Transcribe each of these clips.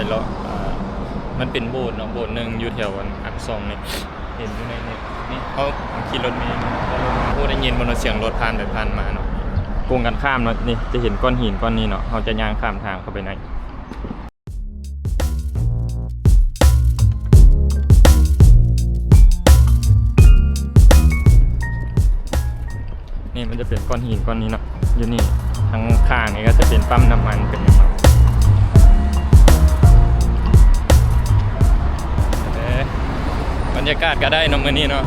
เลาะมันเป็นโบสถ์เนาะโบสถ์หนึ่งอยู่แถวอักษรนี่เห็นอยู่ในนี่เขาขี่รถเมล์ผู้ได้ยินบนเสียงรถผ่านไปผ่านมาเนาะกงกันข้ามเนาะนี่จะเห็นก้อนหินก้อนนี้เนาะเขาจะย่างข้ามทางเข้าไปในนี่มันจะเป็นก้อนหินก้อนนี้เนาะอยู่นี่ทั้งข้างนี่ก็จะเป็นปั๊มน้ำมันเป็นอย่างไรบรรยากาศก็ได้เนาะมื้อนี้เนาะ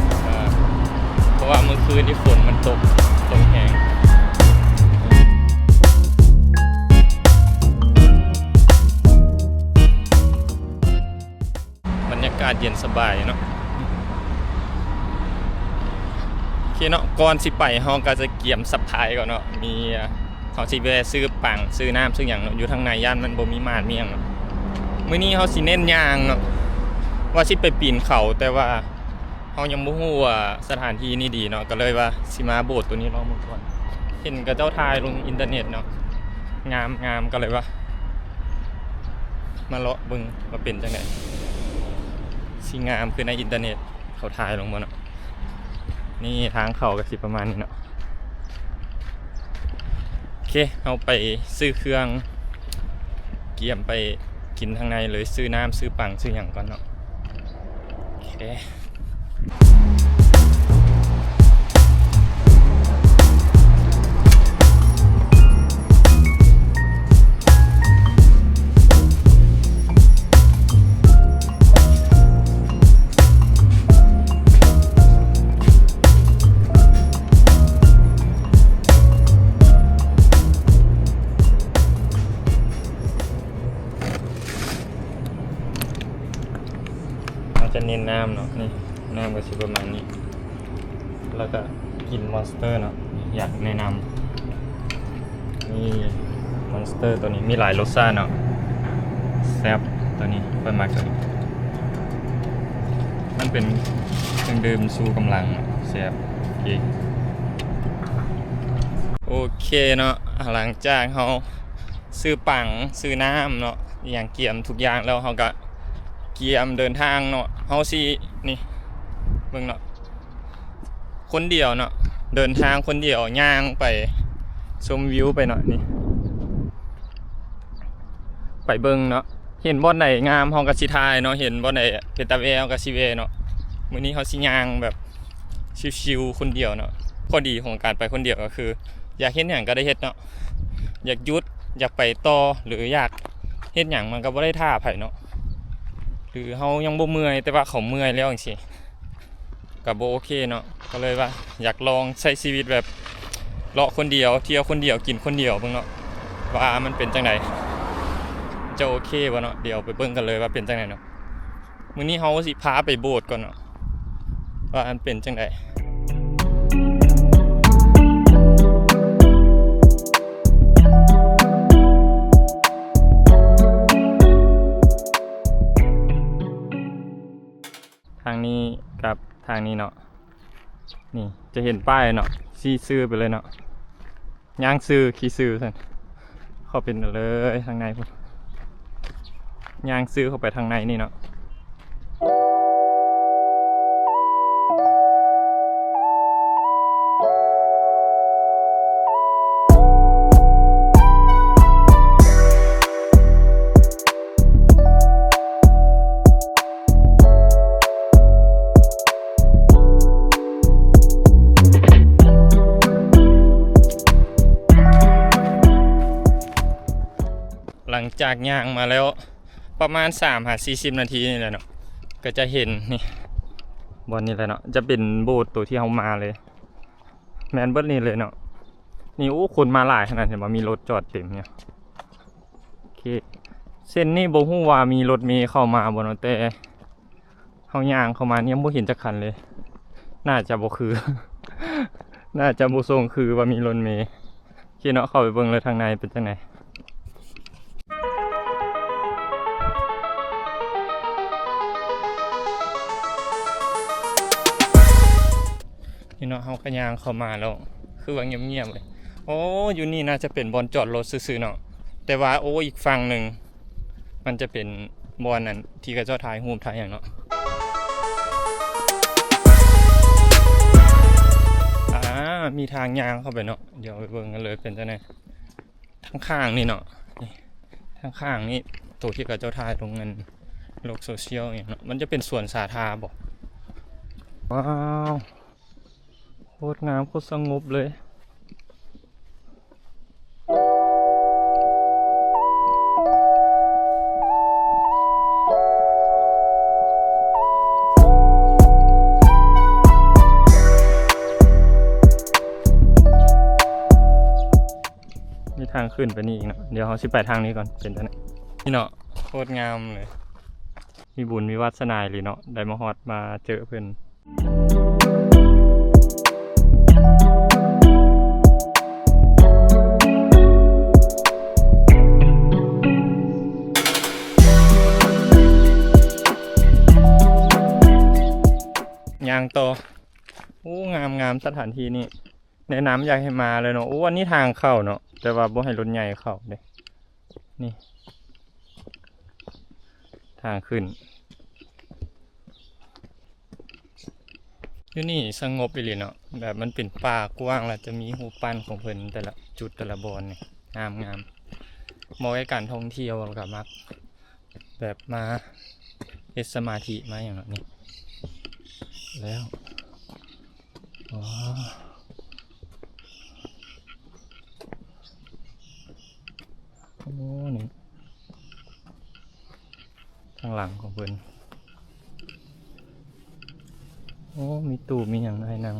เพราะว่าเมื่อคืนที่ฝนมันตกแห้งบรรยากาศเย็นสบายเนาะโอเคเนาะก่อนสิไปเฮาก็จะเกี่ยมซับไทยก่อนเนาะมีเขาสิไปซื้อปังซื้อน้ำซื้อหยังเนาะอยู่ทางในย่านมันบ่มีม่านมีหยังเนาะมื้อนี้เฮาสิเน้นย่างเนาะว่าสิไปปีนเขาแต่ว่าเฮายังบ่ฮู้ว่าสถานที่นี่ดีเนาะก็เลยว่าสิมาโบสถ์ตัวนี้ลองมึงก่อนเห็นกับเจ้าทายลงอินเทอร์เน็ตเนาะงามก็เลยว่ามาเลาะเบิ่งว่าเป็นจังได๋สิงามคือในอินเทอร์เน็ตเขาทายลงบ่เนาะนี่ทางเข้าก็สิประมาณนี้เนาะโอเคเฮาไปซื้อเครื่องเกี่ยมไปกินทางในเลยซื้อน้ำซื้อปังซื้อหยังก่อนเนาะโอเคจะเน้นน้ำเนาะนี่น้ำก็สิประมาณนี้แล้วก็กินมอนสเตอร์เนาะอยากแนะนำนี่มอนสเตอร์ตัวนี้มีหลายรสชาติเนาะแซ่บตัวนี้ค่อยมักตัวนี้มันเป็นเครื่องดื่มสู้กำลังแซ่บโอเคเนาะหลังจากเขาซื้อปังซื้อน้ำเนาะอย่างเกี่ยมทุกอย่างแล้วเขาก็เกี่ยมเดินทางเนาะเฮาสินี่เบิ่งเนาะคนเดียวเนาะเดินทางคนเดียวย่างไปชมวิวไปเนาะนี่ไปเบิ่งเนาะเห็นบ่อนไหนงามเฮาก็สิถ่ายเนาะเห็นบ่อนไหนเป็นตาแววก็สิเวเนาะมื้อนี้เฮาสิย่างแบบชิวๆคนเดียวเนาะข้อดีของการไปคนเดียวก็คืออยากเฮ็ดหยังก็ได้เฮ็ดเนาะอยากหยุดอยากไปต่อหรืออยากเฮ็ดหยังมันก็บ่ได้ท่าไผเนาะหรือเขายังบ่เมื่อยแต่ว่าเขาเมื่อยแล้วจังซี่ก็บ่โอเคเนาะก็เลยว่าอยากลองใช้ชีวิตแบบเลาะคนเดียวเที่ยวคนเดียวกินคนเดียวเบิ่งเนาะว่ามันเป็นจังได๋จะโอเคบ่เนาะเดี๋ยวไปเบิ่งกันเลยว่าเป็นจังได๋เนาะมื้อนี้เฮาสิพาไปโบสถ์ก่อนเนาะว่ามันเป็นจังได๋ทางนี้กับทางนี้เนาะนี่จะเห็นป้ายเนาะชี้ซื้อไปเลยเนาะย่างซื้อขี่ซื้อสั่นเข้าเป็นเลยทางในพุ่นย่างซื้อเข้าไปทางในนี่เนาะหลังจากย่างมาแล้วประมาณ3-40 นาทีนี่แหละเนาะก็จะเห็นนี่บอนนี่แหละเนาะจะเป็นโบสถ์ตัวที่เขามาเลยแมนเบิร์ดนี่เลยเนาะนี่โอ้คนมาหลายขนาดเห็นว่ามีรถจอดเต็มเนี่ยโอเคเส้นนี้บ่ฮู้ว่ามีรถเมล์เข้ามาบ่เนาะแต่เขาย่างเข้ามาเนี่ยบ่เห็นจักคันเลยน่าจะบ่คือ น่าจะบ่ทรงคือว่ามีรถเมล์โอเคเนาะเข้าไปเบิ่งเลยทางในเป็นจังได๋ พี่น้องเขาขยางเข้ามาแล้วคือว่าเงียบๆเลยโอ้อยู่นี่น่าจะเป็นบอนจอดรถซื่อๆเนาะแต่ว่าโอ้อีกฝั่งหนึ่ง มันจะเป็นบอนนั้นที่กระเจ้าถ่ายรูปถ่ายอย่างเนาะมีทางยางเข้าไปเนาะเดี๋ยวไปเบิ่งกันเลยเป็นจังได๋ทางข้างนี่เนาะนี่ทางข้างนี่ตัวที่กระเจ้าถ่ายลงเงินโลกโซเชียลอย่างเนาะมันจะเป็นสวนสาธารณะบ่ว้าวโคตรงามโคตรสงบเลยมีทางขึ้นไปนี่อีกเนาะเดี๋ยวเขาสิไปทางนี้ก่อนเป็นจังได๋นี่เนาะโคตรงามเลยมีบุญมีวาสนาเลยเนาะได้มาฮอดมาเจอเพิ่นยางโตโอ้งามสถานที่นี่แนะนำอยากให้มาเลยเนาะโอ้อันนี้ทางเข้าเนาะแต่ว่าบ่ให้รถใหญ่เข้าเด้นี่ทางขึ้นอยู่นี่สงบอีหลีเนาะแบบมันเป็นป่ากว้างแล้วจะมีรูปปั้นของเพิ่นแต่ละจุดแต่ละบอนนี่งามเหมาะกับการท่องเที่ยวกับมักแบบมาเฮ็ดสมาธิมาอย่างนี้แล้วว้าวโอ้นี่ข้างหลังของเพิ่นโอ้มีตู้มีอย่างไรนั่ง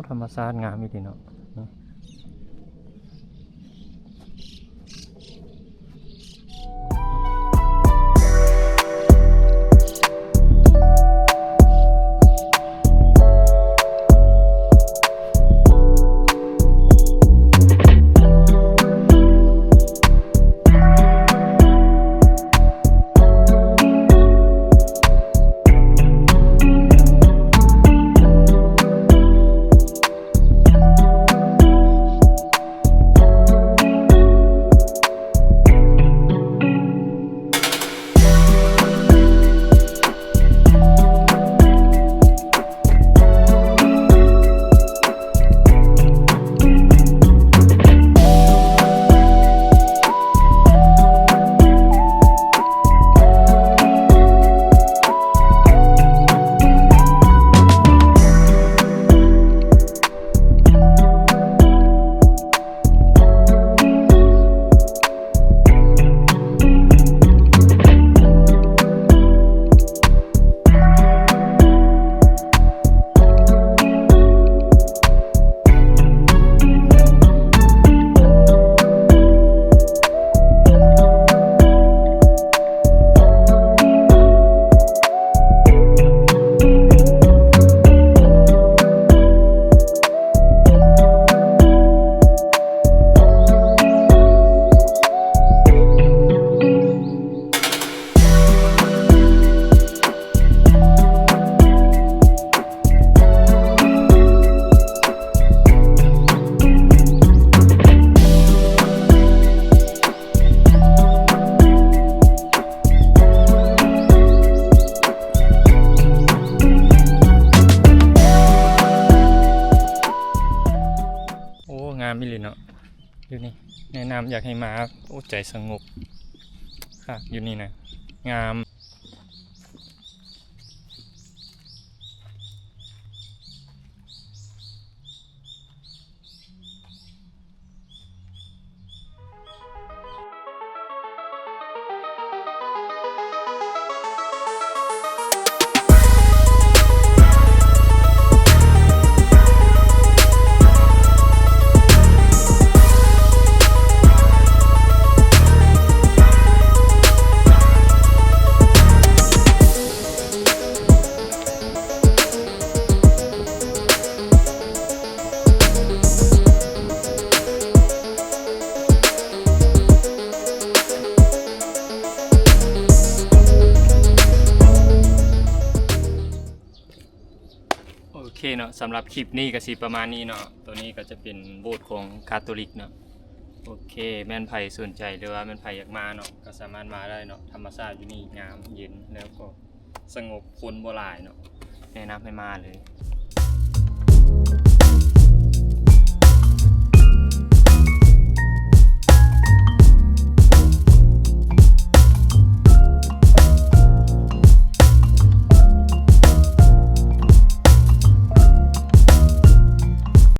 ธรรมชาติงามอีดีเนาะงามอีหลีเนาะ อยู่นี่แนะนำอยากให้มาโอ้ใจสงบค่ะอยู่นี่นะงามโอเคเนาะสำหรับคลิปนี้ก็สิประมาณนี้เนาะตัวนี้ก็จะเป็นโบสถ์ของคาทอลิกเนาะโอเคแม่นไผสนใจหรือว่าแม่นไผอยากมาเนาะก็สามารถมาได้เนาะธรรมชาติอยู่นี่งามเย็นแล้วก็สงบคนบ่หลายเนาะแนะนำให้มาเลย